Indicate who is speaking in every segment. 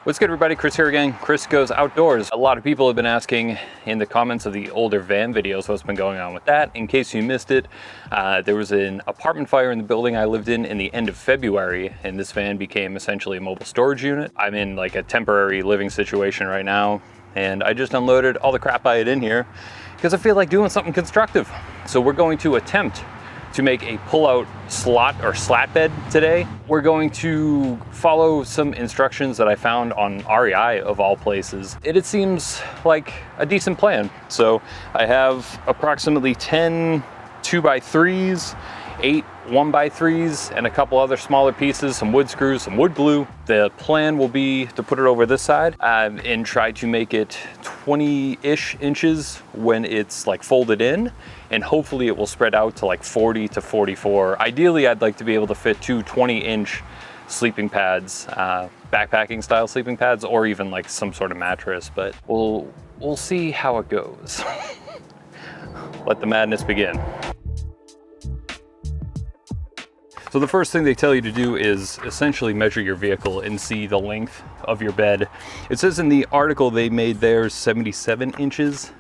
Speaker 1: What's good, everybody? Chris here again. Chris Goes Outdoors. A lot of people have been asking in the comments of the older van videos what's been going on with that. In case you missed it, there was an apartment fire in the building I lived in the end of February, and this van became essentially a mobile storage unit. I'm in like a temporary living situation right now, and I just unloaded all the crap I had in here because I feel like doing something constructive. So we're going to attempt to make a pull-out slot or slat bed today. We're going to follow some instructions that I found on REI of all places. It seems like a decent plan. So I have approximately 10 2x3s, 8 1x3s, and a couple other smaller pieces, some wood screws, some wood glue. The plan will be to put it over this side and try to make it 20-ish inches when it's like folded in, and hopefully it will spread out to like 40 to 44. Ideally, I'd like to be able to fit two 20-inch sleeping pads, backpacking style sleeping pads, or even like some sort of mattress, but we'll see how it goes. Let the madness begin. So the first thing they tell you to do is essentially measure your vehicle and see the length of your bed. It says in the article they made theirs 77 inches,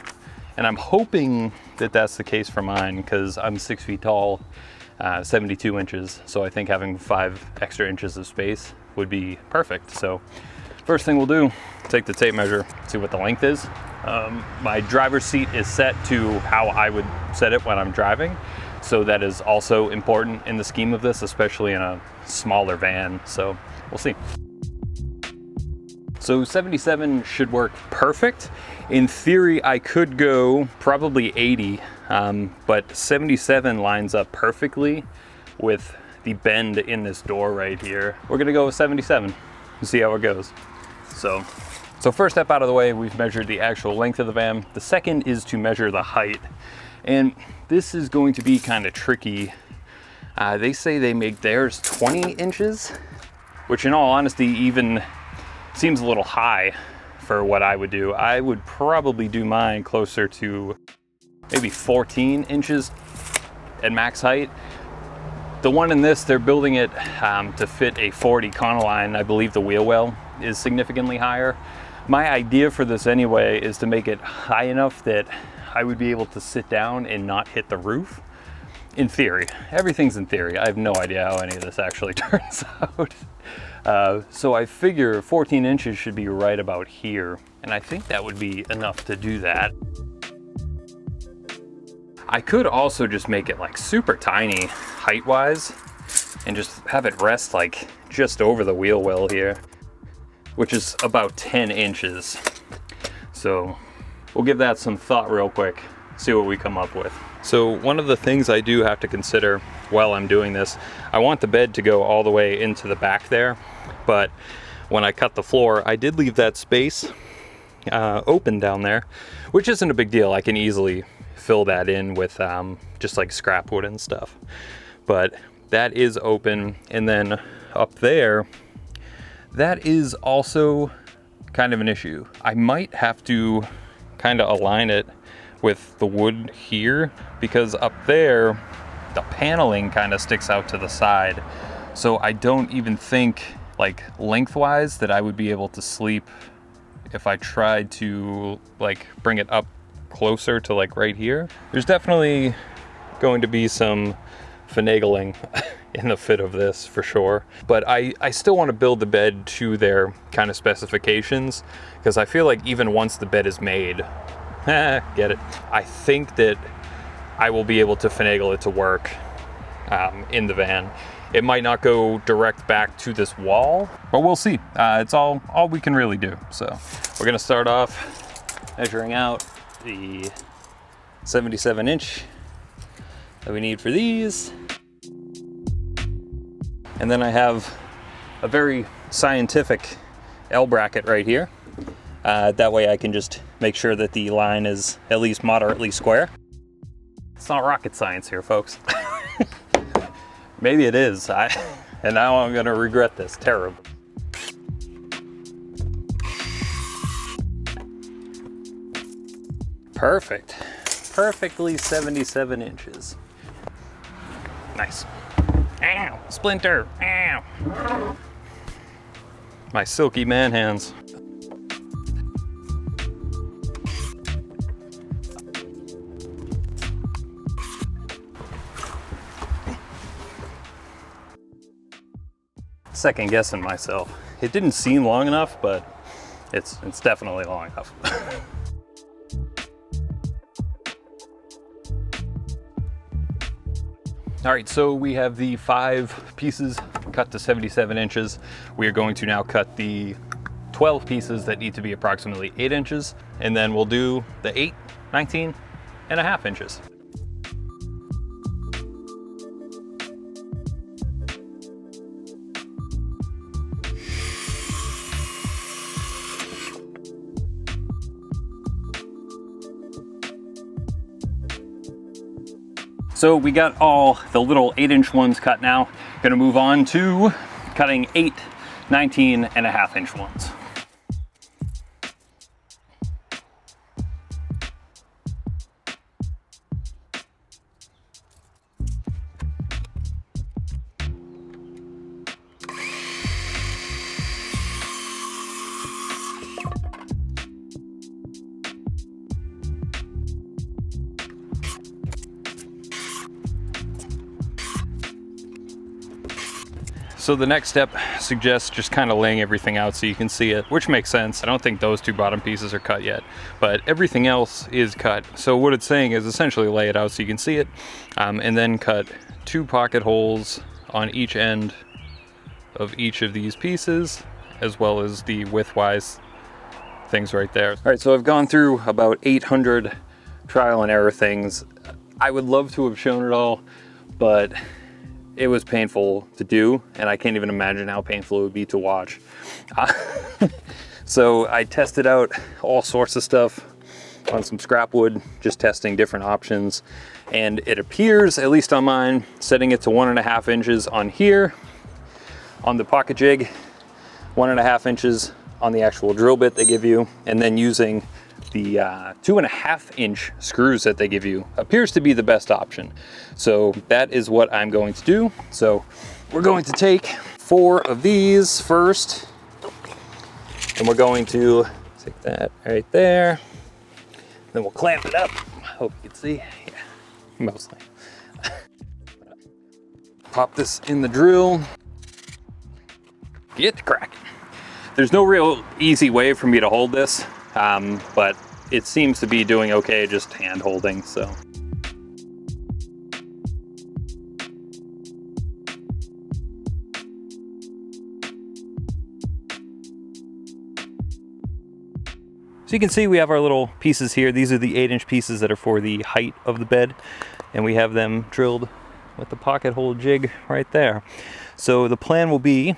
Speaker 1: and I'm hoping that that's the case for mine because I'm 6 feet tall, 72 inches. So I think having 5 extra inches of space would be perfect. So first thing we'll do, take the tape measure, see what the length is. My driver's seat is set to how I would set it when I'm driving. So that is also important in the scheme of this, especially in a smaller van. So we'll see. So 77 should work perfect. In theory, I could go probably 80, but 77 lines up perfectly with the bend in this door right here. We're gonna go with 77 and see how it goes. So first step out of the way, we've measured the actual length of the van. The second is to measure the height. And this is going to be kind of tricky. They say they make theirs 20 inches, which in all honesty even seems a little high for what I would do. I would probably do mine closer to maybe 14 inches at max height. The one in this, they're building it to fit a 40 Econoline. I believe the wheel well is significantly higher. My idea for this anyway is to make it high enough that I would be able to sit down and not hit the roof. In theory, everything's in theory. I have no idea how any of this actually turns out. So I figure 14 inches should be right about here. And I think that would be enough to do that. I could also just make it like super tiny height-wise and just have it rest like just over the wheel well here, which is about 10 inches. So we'll give that some thought real quick, see what we come up with. So one of the things I do have to consider while I'm doing this, I want the bed to go all the way into the back there, but when I cut the floor, I did leave that space open down there, which isn't a big deal. I can easily fill that in with just like scrap wood and stuff. But that is open, and then up there, that is also kind of an issue. I might have to kind of align it with the wood here, because up there the paneling kind of sticks out to the side. So I don't even think like lengthwise that I would be able to sleep if I tried to like bring it up closer to like right here. There's definitely going to be some finagling in the fit of this for sure, but I still want to build the bed to their kind of specifications, because I feel like even once the bed is made, get it, I think that I will be able to finagle it to work in the van. It might not go direct back to this wall, but we'll see. It's all we can really do. So we're gonna start off measuring out the 77 inch that we need for these. And then I have a very scientific L bracket right here. That way I can just make sure that the line is at least moderately square. It's not rocket science here, folks. Maybe it is, and now I'm gonna regret this terribly. Perfect. Perfectly 77 inches. Nice. Ow, splinter, ow. My silky man hands. Second guessing myself. It didn't seem long enough, but it's definitely long enough. All right, so we have the 5 pieces cut to 77 inches. We are going to now cut the 12 pieces that need to be approximately 8 inches, and then we'll do the 8, 19.5 inches. So we got all the little 8-inch ones cut now. Gonna move on to cutting 8, 19.5 ones. So the next step suggests just kind of laying everything out so you can see it, which makes sense. I don't think those 2 bottom pieces are cut yet, but everything else is cut. So what it's saying is essentially lay it out so you can see it, and then cut 2 pocket holes on each end of each of these pieces, as well as the width-wise things right there. All right, so I've gone through about 800 trial and error things. I would love to have shown it all, but it was painful to do, and I can't even imagine how painful it would be to watch. So I tested out all sorts of stuff on some scrap wood, just testing different options. And it appears, at least on mine, setting it to 1.5 inches on here, on the pocket jig, 1.5 inches on the actual drill bit they give you, and then using the 2.5-inch screws that they give you appears to be the best option. So that is what I'm going to do. So we're going to take 4 of these first, and we're going to take that right there. Then we'll clamp it up. Hope you can see. Yeah, mostly. Pop this in the drill. Get to cracking. There's no real easy way for me to hold this, but it seems to be doing okay just hand holding, so. So you can see we have our little pieces here. These are the 8-inch pieces that are for the height of the bed, and we have them drilled with the pocket hole jig right there. So the plan will be,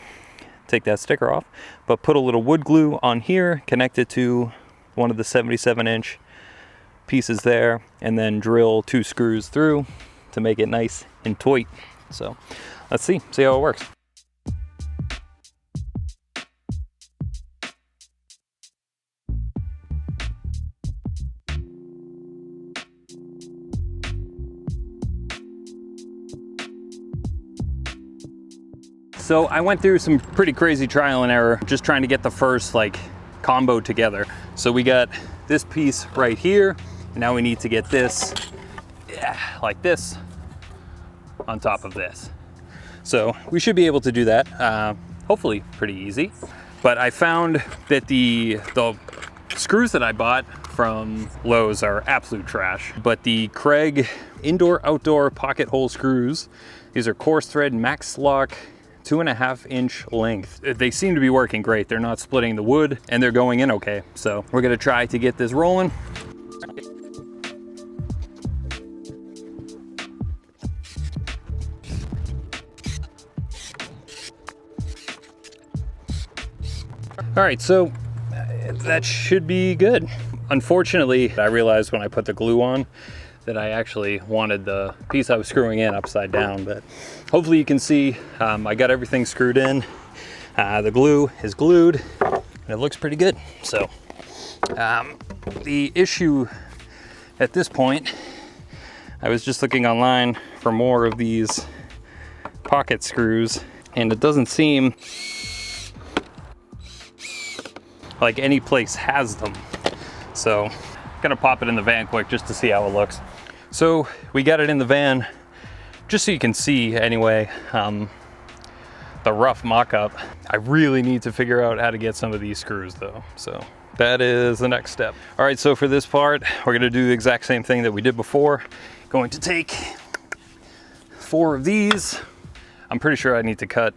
Speaker 1: take that sticker off, but put a little wood glue on here, connect it to one of the 77-inch pieces there, and then drill 2 screws through to make it nice and tight. So let's see how it works. So I went through some pretty crazy trial and error, just trying to get the first combo together. So we got this piece right here, and now we need to get this like this on top of this. So we should be able to do that, hopefully pretty easy. But I found that the screws that I bought from Lowe's are absolute trash, but the Craig indoor-outdoor pocket hole screws, these are coarse thread max lock 2.5-inch length. They seem to be working great. They're not splitting the wood, and they're going in okay. So we're gonna try to get this rolling. All right, so that should be good. Unfortunately, I realized when I put the glue on that I actually wanted the piece I was screwing in upside down, but hopefully you can see I got everything screwed in. The glue is glued and it looks pretty good. So the issue at this point, I was just looking online for more of these pocket screws, and it doesn't seem like any place has them. So gonna pop it in the van quick just to see how it looks. So we got it in the van just so you can see anyway, the rough mock-up. I really need to figure out how to get some of these screws though. So that is the next step. All right, so for this part, we're gonna do the exact same thing that we did before. Going to take 4 of these. I'm pretty sure I need to cut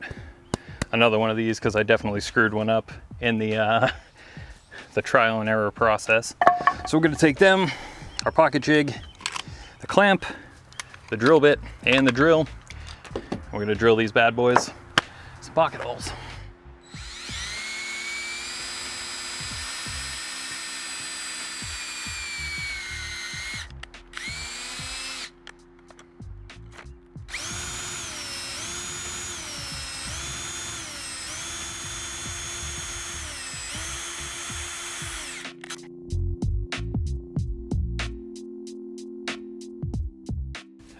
Speaker 1: another one of these because I definitely screwed one up in the trial and error process. So we're gonna take them, our pocket jig, the clamp, the drill bit, and the drill. We're gonna drill these bad boys some pocket holes.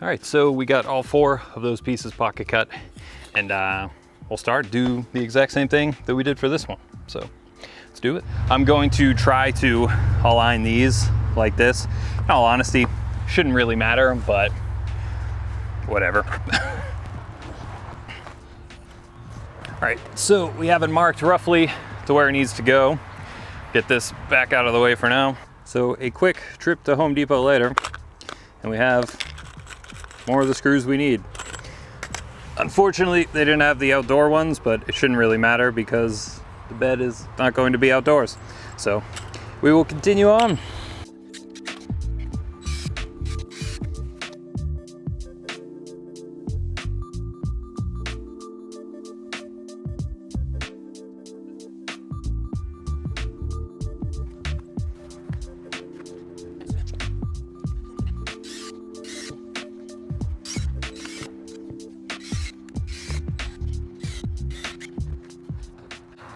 Speaker 1: All right, so we got all 4 of those pieces pocket cut, and we'll do the exact same thing that we did for this one. So let's do it. I'm going to try to align these like this. In all honesty, shouldn't really matter, but whatever. All right, so we have it marked roughly to where it needs to go. Get this back out of the way for now. So a quick trip to Home Depot later, and we have more of the screws we need. Unfortunately, they didn't have the outdoor ones, but it shouldn't really matter because the bed is not going to be outdoors. So we will continue on.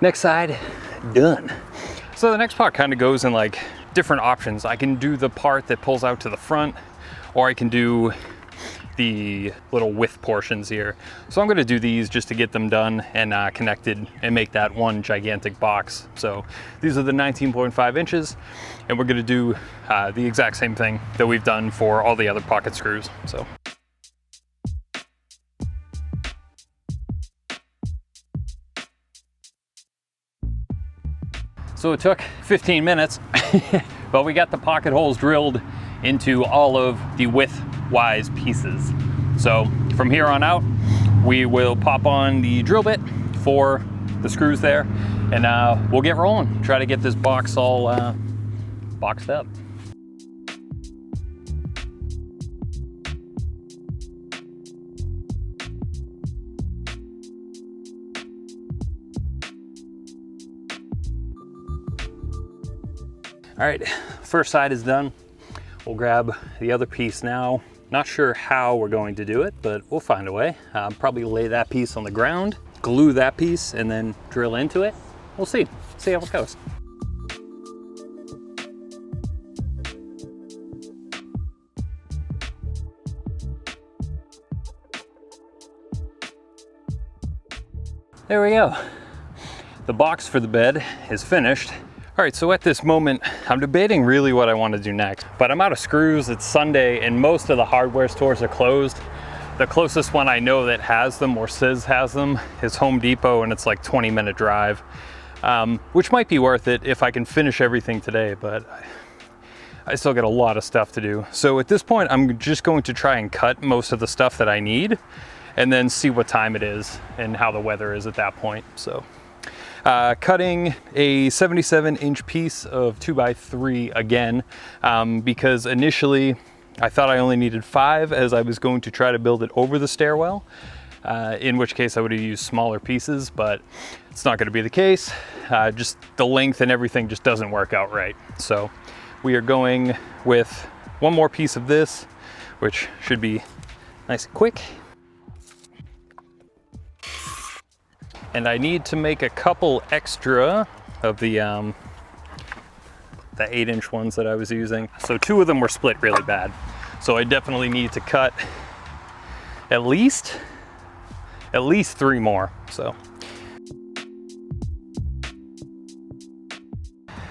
Speaker 1: Next side, done. So the next part kind of goes in like different options. I can do the part that pulls out to the front, or I can do the little width portions here. So I'm gonna do these just to get them done and connected and make that one gigantic box. So these are the 19.5 inches, and we're gonna do the exact same thing that we've done for all the other pocket screws. So it took 15 minutes, but we got the pocket holes drilled into all of the width-wise pieces. So from here on out, we will pop on the drill bit for the screws there, and we'll get rolling. Try to get this box all boxed up. All right, first side is done. We'll grab the other piece now. Not sure how we're going to do it, but we'll find a way. Probably lay that piece on the ground, glue that piece, and then drill into it. We'll see how it goes. There we go. The box for the bed is finished. All right, so at this moment, I'm debating really what I want to do next, but I'm out of screws. It's Sunday and most of the hardware stores are closed. The closest one I know that has them or says has them is Home Depot, and it's like 20-minute drive, which might be worth it if I can finish everything today, but I still got a lot of stuff to do. So at this point, I'm just going to try and cut most of the stuff that I need and then see what time it is and how the weather is at that point. So. Cutting a 77-inch piece of 2x3 again, because initially I thought I only needed 5 as I was going to try to build it over the stairwell, in which case I would have used smaller pieces, but it's not going to be the case. Just the length and everything just doesn't work out right. So we are going with one more piece of this, which should be nice and quick. And I need to make a couple extra of the 8-inch ones that I was using. So 2 of them were split really bad. So I definitely need to cut at least 3 more. So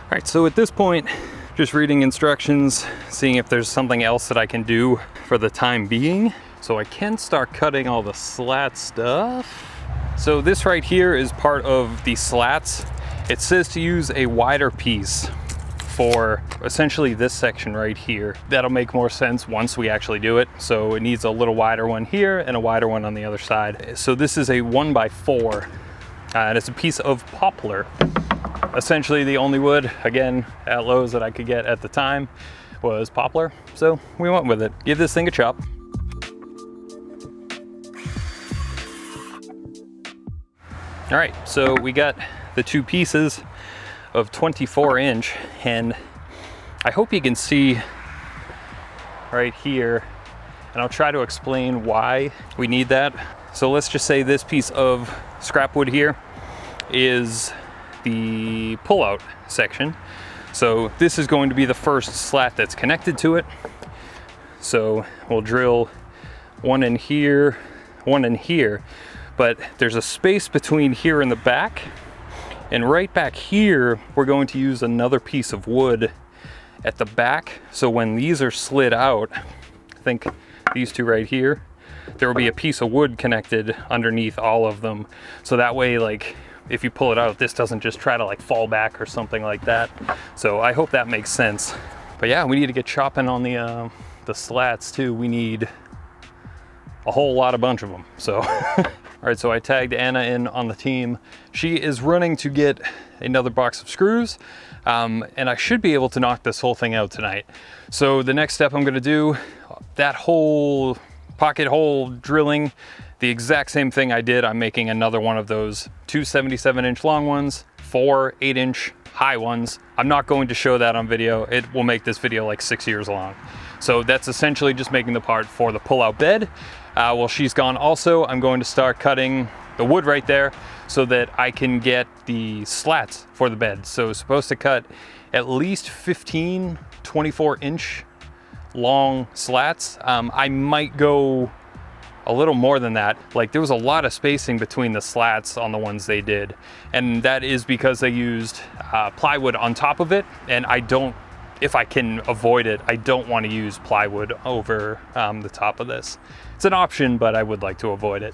Speaker 1: All right, so at this point, just reading instructions, seeing if there's something else that I can do for the time being. So I can start cutting all the slat stuff. So this right here is part of the slats. It says to use a wider piece for essentially this section right here. That'll make more sense once we actually do it. So it needs a little wider one here and a wider one on the other side. So this is a 1x4 and it's a piece of poplar. Essentially the only wood, again, at Lowe's that I could get at the time was poplar. So we went with it. Give this thing a chop. All right, so we got the two pieces of 24-inch, and I hope you can see right here, and I'll try to explain why we need that. So let's just say this piece of scrap wood here is the pull-out section. So this is going to be the first slat that's connected to it. So we'll drill one in here, one in here, but there's a space between here and the back. And right back here, we're going to use another piece of wood at the back. So when these are slid out, I think these two right here, there will be a piece of wood connected underneath all of them. So that way, like, if you pull it out, this doesn't just try to like fall back or something like that. So I hope that makes sense. But yeah, we need to get chopping on the slats too. We need a whole bunch of them. So, all right, so I tagged Anna in on the team. She is running to get another box of screws, and I should be able to knock this whole thing out tonight. So the next step I'm gonna do, that whole pocket hole drilling, the exact same thing I did. I'm making another one of those, 2 77-inch long ones, 4 8-inch high ones. I'm not going to show that on video. It will make this video like 6 years long. So that's essentially just making the part for the pull-out bed. While she's gone also, I'm going to start cutting the wood right there so that I can get the slats for the bed. So it's supposed to cut at least 15 24-inch long slats. I might go a little more than that. Like, there was a lot of spacing between the slats on the ones they did, and that is because they used plywood on top of it, and I don't, if I can avoid it, I don't want to use plywood over the top of this. It's an option, but I would like to avoid it.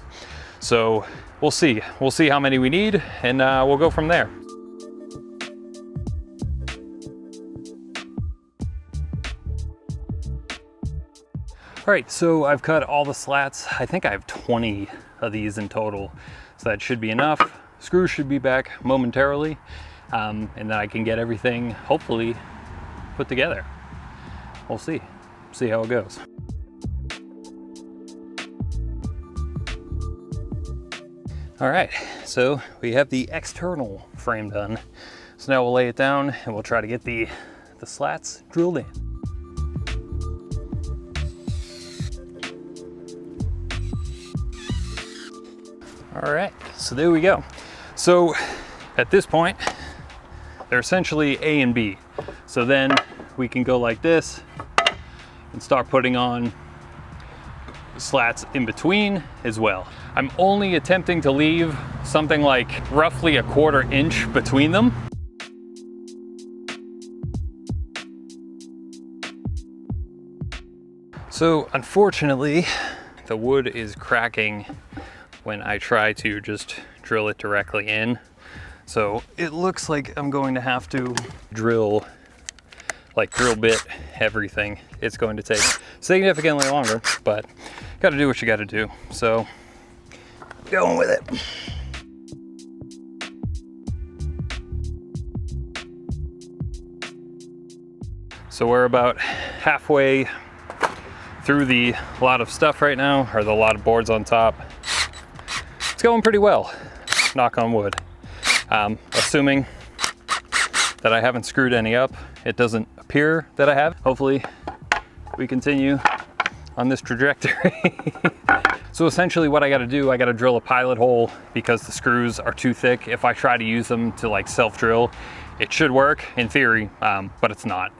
Speaker 1: So we'll see how many we need, and we'll go from there. All right, so I've cut all the slats. I think I have 20 of these in total, so that should be enough. Screws should be back momentarily, and then I can get everything hopefully put together. We'll see how it goes. All right, so we have the external frame done. So now we'll lay it down and we'll try to get the slats drilled in. All right, so there we go. So at this point, they're essentially A and B. So then we can go like this and start putting on slats in between as well. I'm only attempting to leave something like roughly a 1/4 inch between them. So unfortunately, the wood is cracking when I try to just drill it directly in. So it looks like I'm going to have to drill bit everything. It's going to take significantly longer, but gotta do what you gotta do. So going with it. So we're about halfway through the lot of stuff right now, or the lot of boards on top. It's going pretty well, knock on wood. Assuming that I haven't screwed any up. It doesn't appear that I have. Hopefully we continue on this trajectory. So essentially what I gotta do, I gotta drill a pilot hole because the screws are too thick. If I try to use them to like self-drill, it should work in theory, but it's not.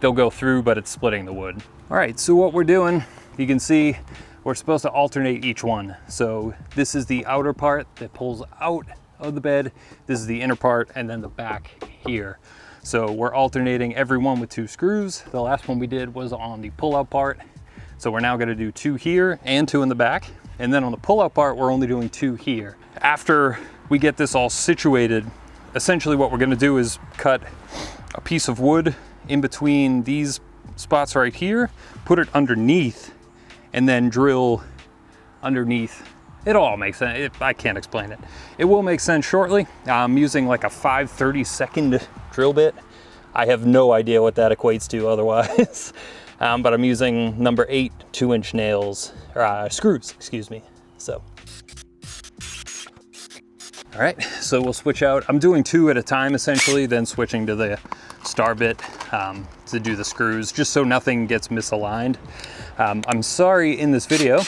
Speaker 1: They'll go through, but it's splitting the wood. All right, so what we're doing, you can see we're supposed to alternate each one. So this is the outer part that pulls out of the bed, this is the inner part, and then the back here. So we're alternating every one with 2 screws. The last one we did was on the pull-out part. So we're now gonna do 2 here and 2 in the back. And then on the pull-out part, we're only doing 2 here. After we get this all situated, essentially what we're gonna do is cut a piece of wood in between these spots right here, put it underneath, and then drill underneath. It all makes sense. I can't explain it. It will make sense shortly. I'm using like a 5/32 drill bit. I have no idea what that equates to otherwise. But I'm using number 8 2-inch nails, or screws, excuse me. So, all right, so we'll switch out. I'm doing 2 at a time essentially, then switching to the star bit to do the screws, just so nothing gets misaligned. I'm sorry in this video,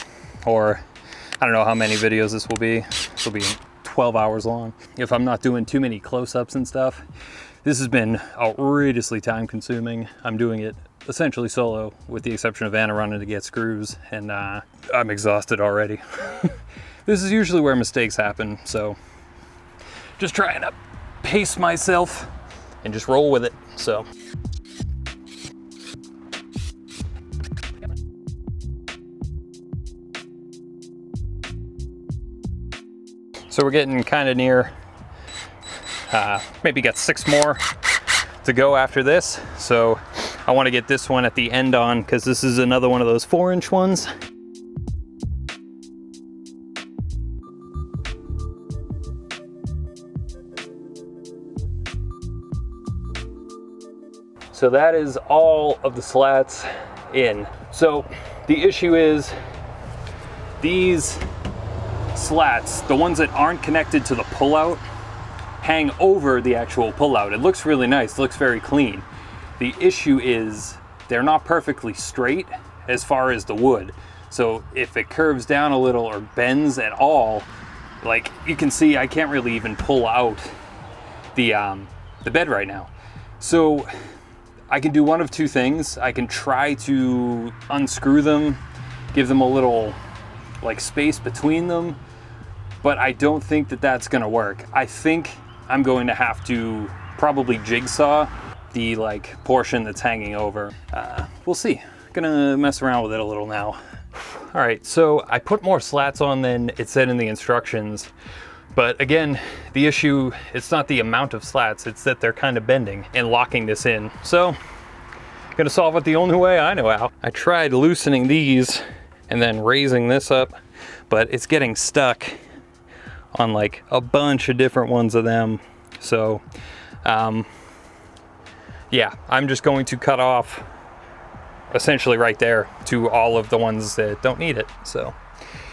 Speaker 1: or I don't know how many videos this will be. This will be 12 hours long. If I'm not doing too many close-ups and stuff, this has been outrageously time consuming. I'm doing it essentially solo, with the exception of Anna running to get screws, and I'm exhausted already. This is usually where mistakes happen, so just trying to pace myself and just roll with it. So we're getting kind of near, maybe got 6 more to go after this. So I want to get this one at the end on, because this is another one of those 4-inch ones. So that is all of the slats in. So the issue is these slats, the ones that aren't connected to the pullout, hang over the actual pullout. It looks really nice, looks very clean. The issue is they're not perfectly straight as far as the wood. So if it curves down a little or bends at all, like you can see, I can't really even pull out the bed right now. So I can do one of 2 things. I can try to unscrew them, give them a little like space between them, but I don't think that that's gonna work. I think I'm going to have to probably jigsaw the like portion that's hanging over. We'll see. Gonna mess around with it a little now. All right, so I put more slats on than it said in the instructions, but again, the issue, it's not the amount of slats, it's that they're kind of bending and locking this in. So gonna solve it the only way I know how. I tried loosening these and then raising this up, but it's getting stuck on like a bunch of different ones of them. So yeah, I'm just going to cut off essentially right there to all of the ones that don't need it. So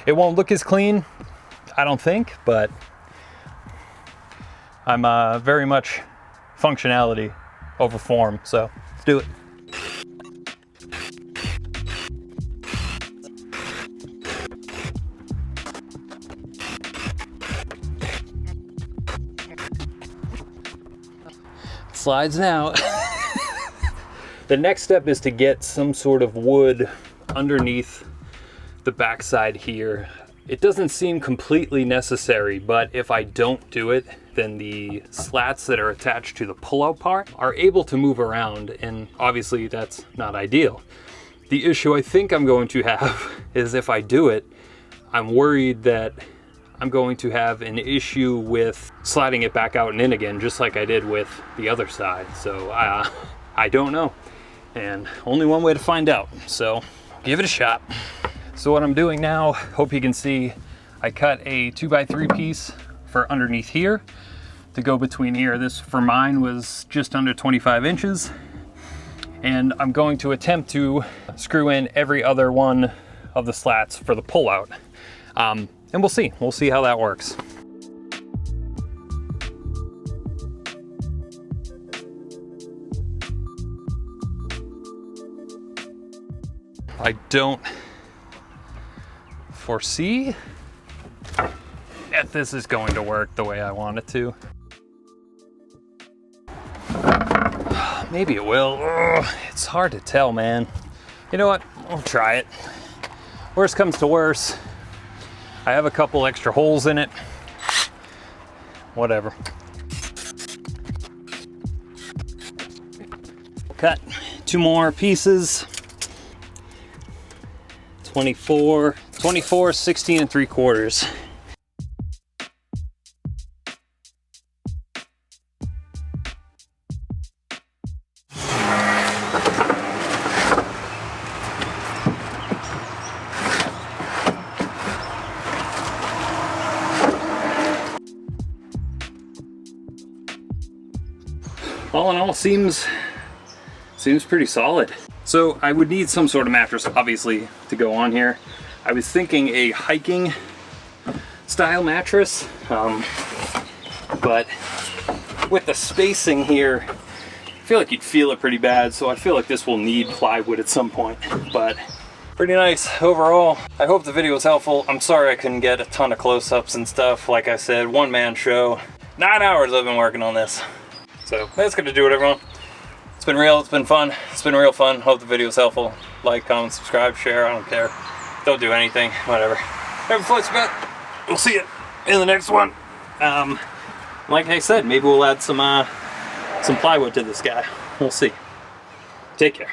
Speaker 1: it won't look as clean, I don't think, but I'm very much functionality over form. So let's do it. Slides now. The next step is to get some sort of wood underneath the backside here. It doesn't seem completely necessary, but if I don't do it, then the slats that are attached to the pullout part are able to move around, and obviously that's not ideal. The issue I think I'm going to have is if I do it, I'm worried that I'm going to have an issue with sliding it back out and in again, just like I did with the other side. So I don't know, and only one way to find out, so give it a shot. So what I'm doing now, hope you can see, I cut a 2x3 piece for underneath here to go between here. This for mine was just under 25 inches. And I'm going to attempt to screw in every other one of the slats for the pullout. And we'll see how that works. I don't foresee that this is going to work the way I want it to. Maybe it will. Ugh, it's hard to tell, man. You know what? I'll try it. Worst comes to worst, I have a couple extra holes in it. whatever. Cut 2 more pieces. 24, 16 3/4. All in all, seems pretty solid. So I would need some sort of mattress, obviously, to go on here. I was thinking a hiking style mattress, but with the spacing here, I feel like you'd feel it pretty bad, so I feel like this will need plywood at some point, but pretty nice overall. I hope the video was helpful. I'm sorry I couldn't get a ton of close-ups and stuff. Like I said, one-man show. 9 hours I've been working on this. So that's gonna do it, everyone. It's been real, it's been fun. It's been real fun. Hope the video was helpful. Like, comment, subscribe, share, I don't care. Don't do anything, whatever. Have a flex bet. We'll see you in the next one. Like I said, maybe we'll add some plywood to this guy. We'll see. Take care.